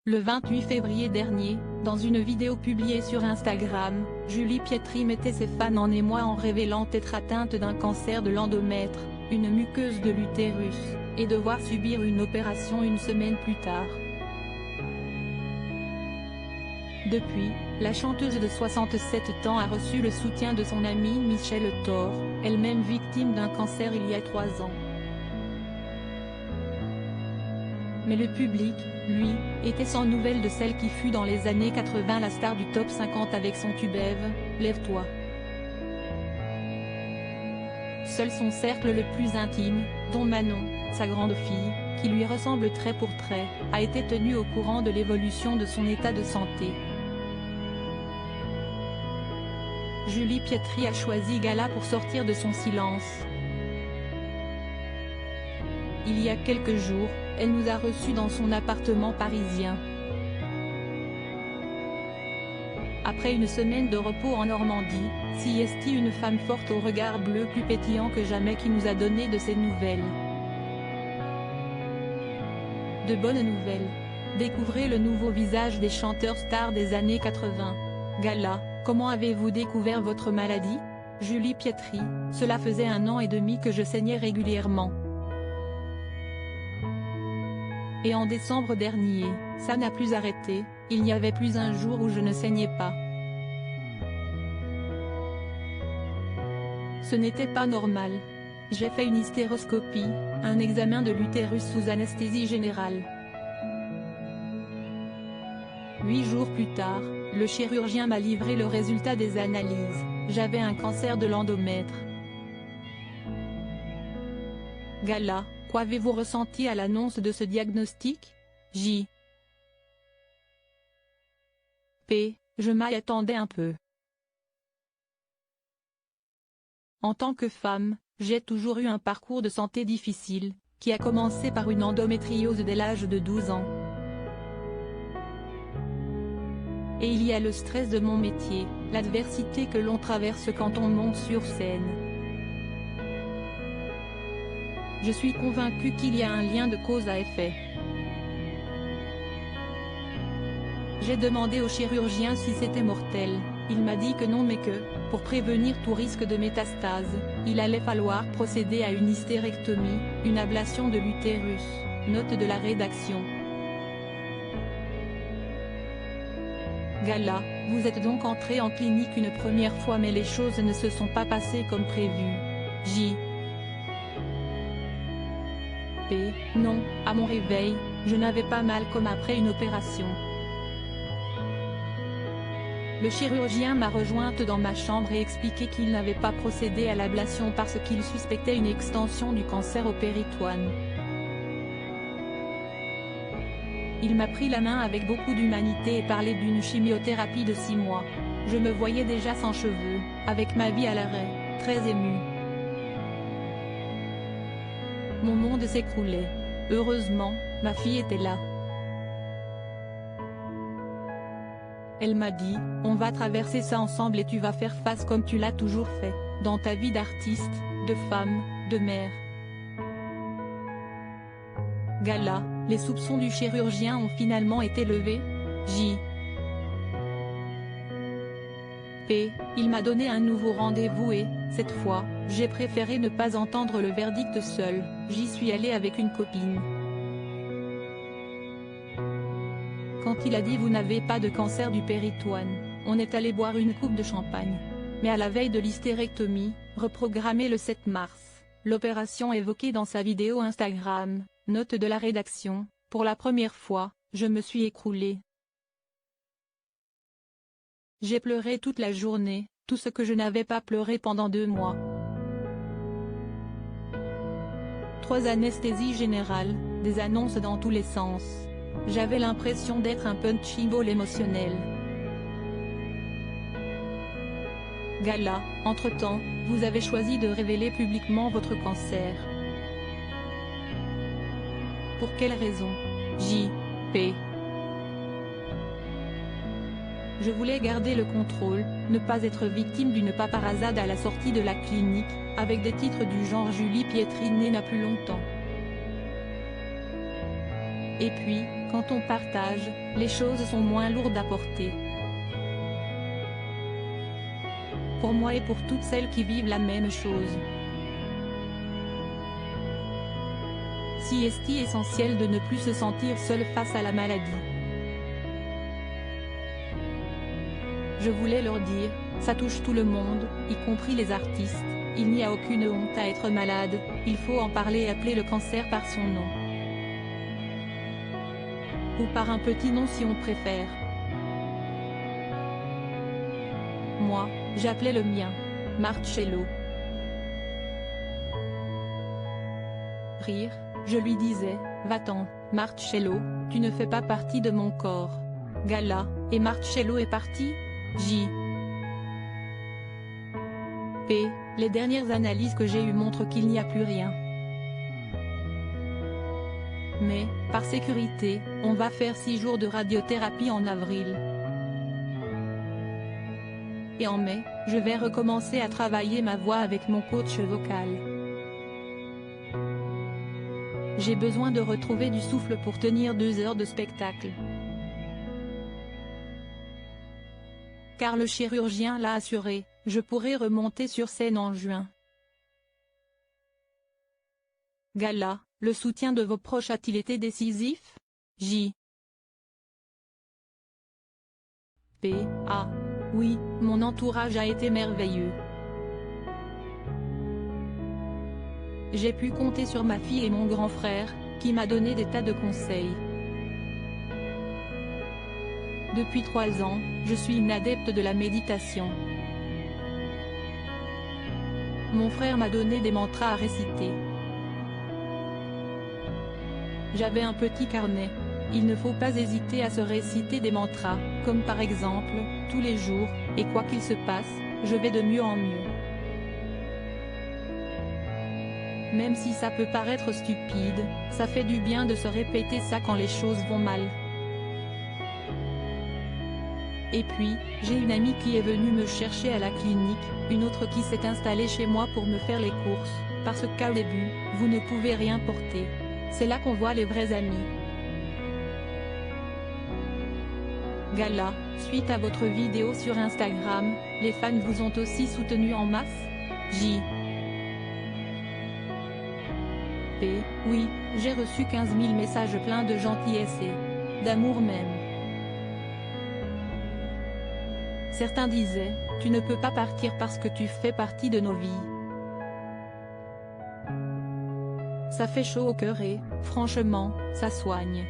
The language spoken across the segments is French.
Le 28 février dernier, dans une vidéo publiée sur Instagram, Julie Pietri mettait ses fans en émoi en révélant être atteinte d'un cancer de l'endomètre, une muqueuse de l'utérus, et devoir subir une opération une semaine plus tard. Depuis, la chanteuse de 67 ans a reçu le soutien de son amie Michelle Thor, elle-même victime d'un cancer il y a 3 ans. Mais le public, lui, était sans nouvelles de celle qui fut dans les années 80 la star du top 50 avec son tube Ève, Lève-toi. Seul son cercle le plus intime, dont Manon, sa grande fille, qui lui ressemble trait pour trait, a été tenu au courant de l'évolution de son état de santé. Julie Pietri a choisi Gala pour sortir de son silence. Il y a quelques jours, elle nous a reçus dans son appartement parisien. Après une semaine de repos en Normandie, c'est une femme forte au regard bleu plus pétillant que jamais qui nous a donné de ses nouvelles. De bonnes nouvelles. Découvrez le nouveau visage des chanteurs stars des années 80. Gala, comment avez-vous découvert votre maladie? Julie Pietri, cela faisait 1 an et demi que je saignais régulièrement. Et en décembre dernier, ça n'a plus arrêté, il n'y avait plus un jour où je ne saignais pas. Ce n'était pas normal. J'ai fait une hystéroscopie, un examen de l'utérus sous anesthésie générale. 8 jours plus tard, le chirurgien m'a livré le résultat des analyses, j'avais un cancer de l'endomètre. Gala, qu'avez-vous ressenti à l'annonce de ce diagnostic? Je m'y attendais un peu. En tant que femme, j'ai toujours eu un parcours de santé difficile, qui a commencé par une endométriose dès l'âge de 12 ans. Et il y a le stress de mon métier, l'adversité que l'on traverse quand on monte sur scène. Je suis convaincue qu'il y a un lien de cause à effet. J'ai demandé au chirurgien si c'était mortel, il m'a dit que non mais que, pour prévenir tout risque de métastase, il allait falloir procéder à une hystérectomie, une ablation de l'utérus, note de la rédaction. Gala, vous êtes donc entrée en clinique une première fois mais les choses ne se sont pas passées comme prévu. Non, à mon réveil, je n'avais pas mal comme après une opération. Le chirurgien m'a rejointe dans ma chambre et expliqué qu'il n'avait pas procédé à l'ablation parce qu'il suspectait une extension du cancer au péritoine. Il m'a pris la main avec beaucoup d'humanité et parlé d'une chimiothérapie de 6 mois. Je me voyais déjà sans cheveux, avec ma vie à l'arrêt, très émue. Mon monde s'écroulait. Heureusement, ma fille était là. Elle m'a dit, on va traverser ça ensemble et tu vas faire face comme tu l'as toujours fait, dans ta vie d'artiste, de femme, de mère. Gala, les soupçons du chirurgien ont finalement été levés? Il m'a donné un nouveau rendez-vous et, cette fois, j'ai préféré ne pas entendre le verdict seul, j'y suis allée avec une copine. Quand il a dit vous n'avez pas de cancer du péritoine, on est allé boire une coupe de champagne. Mais à la veille de l'hystérectomie, reprogrammée le 7 mars, l'opération évoquée dans sa vidéo Instagram, note de la rédaction, pour la première fois, je me suis écroulée. J'ai pleuré toute la journée, tout ce que je n'avais pas pleuré pendant 2 mois. 3 anesthésies générales, des annonces dans tous les sens. J'avais l'impression d'être un punching ball émotionnel. Gala, entre-temps, vous avez choisi de révéler publiquement votre cancer. Pour quelle raison? Je voulais garder le contrôle, ne pas être victime d'une paparazade à la sortie de la clinique, avec des titres du genre Julie Pietri née n'a plus longtemps. Et puis, quand on partage, les choses sont moins lourdes à porter. Pour moi et pour toutes celles qui vivent la même chose. Si est essentiel de ne plus se sentir seul face à la maladie. Je voulais leur dire, ça touche tout le monde, y compris les artistes, il n'y a aucune honte à être malade, il faut en parler et appeler le cancer par son nom. Ou par un petit nom si on préfère. Moi, j'appelais le mien Marcello. Rire, je lui disais, va-t'en, Marcello, tu ne fais pas partie de mon corps. Gala, et Marcello est parti? J. P. Les dernières analyses que j'ai eues montrent qu'il n'y a plus rien. Mais, par sécurité, on va faire 6 jours de radiothérapie en avril. Et en mai, je vais recommencer à travailler ma voix avec mon coach vocal. J'ai besoin de retrouver du souffle pour tenir 2 heures de spectacle. Car le chirurgien l'a assuré, je pourrai remonter sur scène en juin. Gala, le soutien de vos proches a-t-il été décisif? J. P. A. Oui, mon entourage a été merveilleux. J'ai pu compter sur ma fille et mon grand frère, qui m'a donné des tas de conseils. Depuis 3 ans, je suis une adepte de la méditation. Mon frère m'a donné des mantras à réciter. J'avais un petit carnet. Il ne faut pas hésiter à se réciter des mantras, comme par exemple, tous les jours, et quoi qu'il se passe, je vais de mieux en mieux. Même si ça peut paraître stupide, ça fait du bien de se répéter ça quand les choses vont mal. Et puis, j'ai une amie qui est venue me chercher à la clinique, une autre qui s'est installée chez moi pour me faire les courses, parce qu'au début, vous ne pouvez rien porter. C'est là qu'on voit les vrais amis. Gala, suite à votre vidéo sur Instagram, les fans vous ont aussi soutenu en masse? J. P. Oui, j'ai reçu 15 000 messages pleins de gentillesse et d'amour même. Certains disaient, tu ne peux pas partir parce que tu fais partie de nos vies. Ça fait chaud au cœur et, franchement, ça soigne.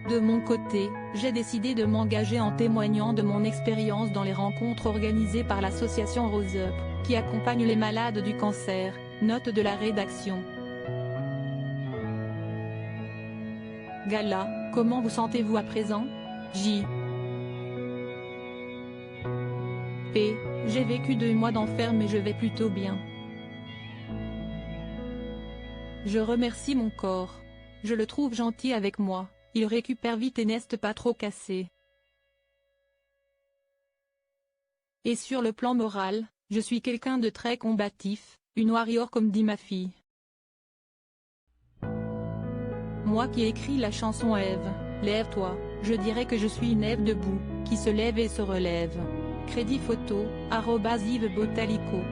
De mon côté, j'ai décidé de m'engager en témoignant de mon expérience dans les rencontres organisées par l'association Rose Up, qui accompagne les malades du cancer, note de la rédaction. Gala, comment vous sentez-vous à présent? J. P. J'ai vécu 2 mois d'enfer mais je vais plutôt bien. Je remercie mon corps. Je le trouve gentil avec moi, il récupère vite et n'est pas trop cassé. Et sur le plan moral, je suis quelqu'un de très combatif, une warrior comme dit ma fille. Moi qui écris la chanson Ève, lève-toi, je dirais que je suis une Ève debout, qui se lève et se relève. Crédit photo, @Yves Botalico.